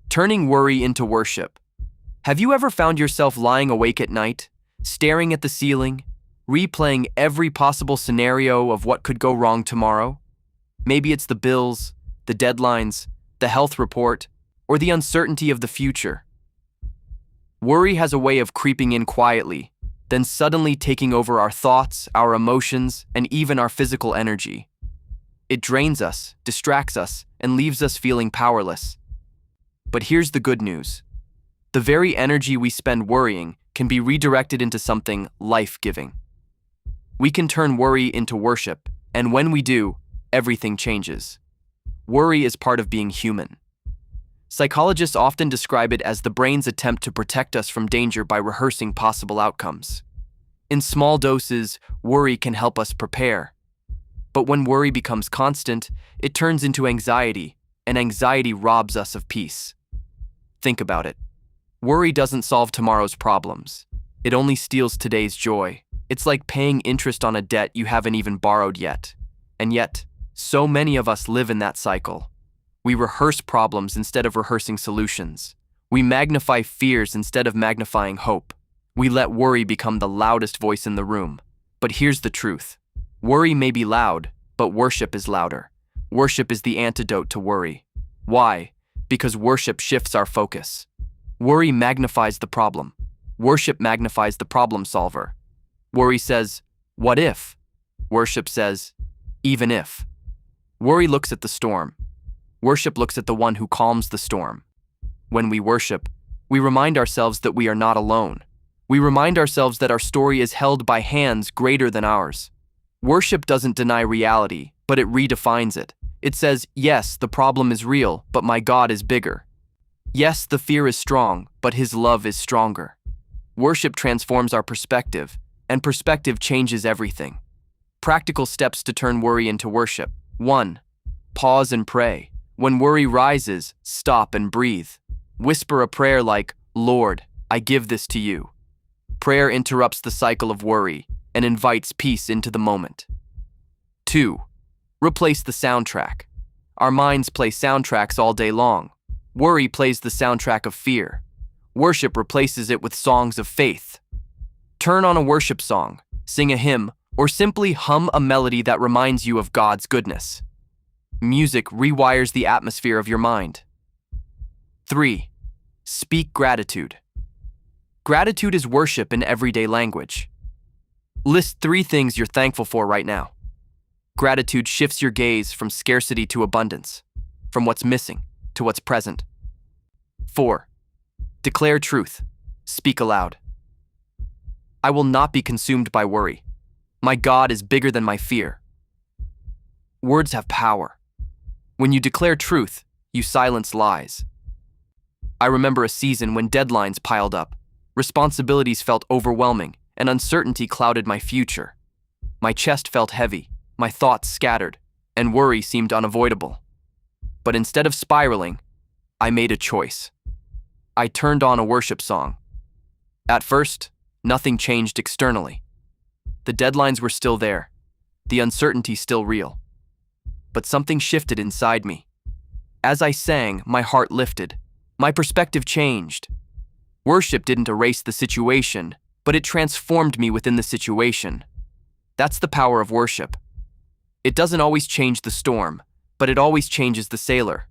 Turning worry into worship. Have you ever found yourself lying awake at night, staring at the ceiling, replaying every possible scenario of what could go wrong tomorrow? Maybe it's the bills, the deadlines, the health report, or the uncertainty of the future. Worry has a way of creeping in quietly, then suddenly taking over our thoughts, our emotions, and even our physical energy. It drains us, distracts us, and leaves us feeling powerless. But here's the good news. The very energy we spend worrying can be redirected into something life-giving. We can turn worry into worship, and when we do, everything changes. Worry is part of being human. Psychologists often describe it as the brain's attempt to protect us from danger by rehearsing possible outcomes. In small doses, worry can help us prepare. But when worry becomes constant, it turns into anxiety, and anxiety robs us of peace. Think about it. Worry doesn't solve tomorrow's problems. It only steals today's joy. It's like paying interest on a debt you haven't even borrowed yet. And yet, so many of us live in that cycle. We rehearse problems instead of rehearsing solutions. We magnify fears instead of magnifying hope. We let worry become the loudest voice in the room. But here's the truth. Worry may be loud, but worship is louder. Worship is the antidote to worry. Why? Because worship shifts our focus. Worry magnifies the problem. Worship magnifies the problem solver. Worry says, "What if?" Worship says, "Even if." Worry looks at the storm. Worship looks at the one who calms the storm. When we worship, we remind ourselves that we are not alone. We remind ourselves that our story is held by hands greater than ours. Worship doesn't deny reality, but it redefines it. It says, yes, the problem is real, but my God is bigger. Yes, the fear is strong, but His love is stronger. Worship transforms our perspective, and perspective changes everything. Practical steps to turn worry into worship. 1. Pause and pray. When worry rises, stop and breathe. Whisper a prayer like, "Lord, I give this to you." Prayer interrupts the cycle of worry and invites peace into the moment. 2. Replace the soundtrack. Our minds play soundtracks all day long. Worry plays the soundtrack of fear. Worship replaces it with songs of faith. Turn on a worship song, sing a hymn, or simply hum a melody that reminds you of God's goodness. Music rewires the atmosphere of your mind. 3. Speak gratitude. Gratitude is worship in everyday language. List 3 things you're thankful for right now. Gratitude shifts your gaze from scarcity to abundance, from what's missing to what's present. 4. Declare truth. Speak aloud. I will not be consumed by worry. My God is bigger than my fear. Words have power. When you declare truth, you silence lies. I remember a season when deadlines piled up, responsibilities felt overwhelming, and uncertainty clouded my future. My chest felt heavy, my thoughts scattered, and worry seemed unavoidable. But instead of spiraling, I made a choice. I turned on a worship song. At first, nothing changed externally. The deadlines were still there, the uncertainty still real. But something shifted inside me. As I sang, my heart lifted. My perspective changed. Worship didn't erase the situation, but it transformed me within the situation. That's the power of worship. It doesn't always change the storm, but it always changes the sailor.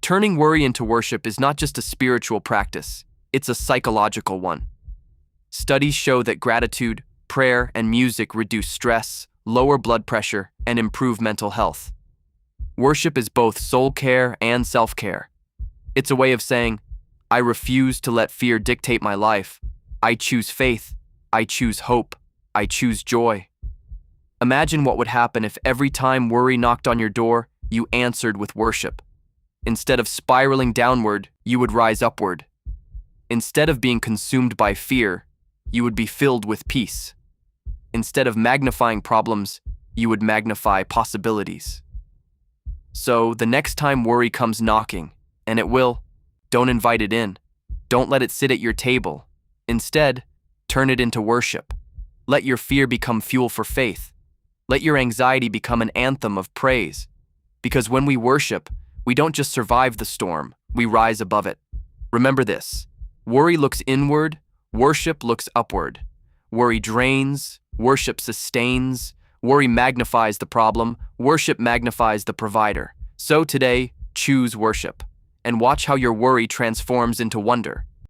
Turning worry into worship is not just a spiritual practice, it's a psychological one. Studies show that gratitude, prayer, and music reduce stress, lower blood pressure, and improve mental health. Worship is both soul care and self-care. It's a way of saying, I refuse to let fear dictate my life. I choose faith. I choose hope. I choose joy. Imagine what would happen if every time worry knocked on your door, you answered with worship. Instead of spiraling downward, you would rise upward. Instead of being consumed by fear, you would be filled with peace. Instead of magnifying problems, you would magnify possibilities. So, the next time worry comes knocking, and it will, don't invite it in. Don't let it sit at your table. Instead, turn it into worship. Let your fear become fuel for faith. Let your anxiety become an anthem of praise. Because when we worship, we don't just survive the storm, we rise above it. Remember this: worry looks inward, worship looks upward. Worry drains, worship sustains. Worry magnifies the problem, worship magnifies the provider. So today, choose worship, and watch how your worry transforms into wonder.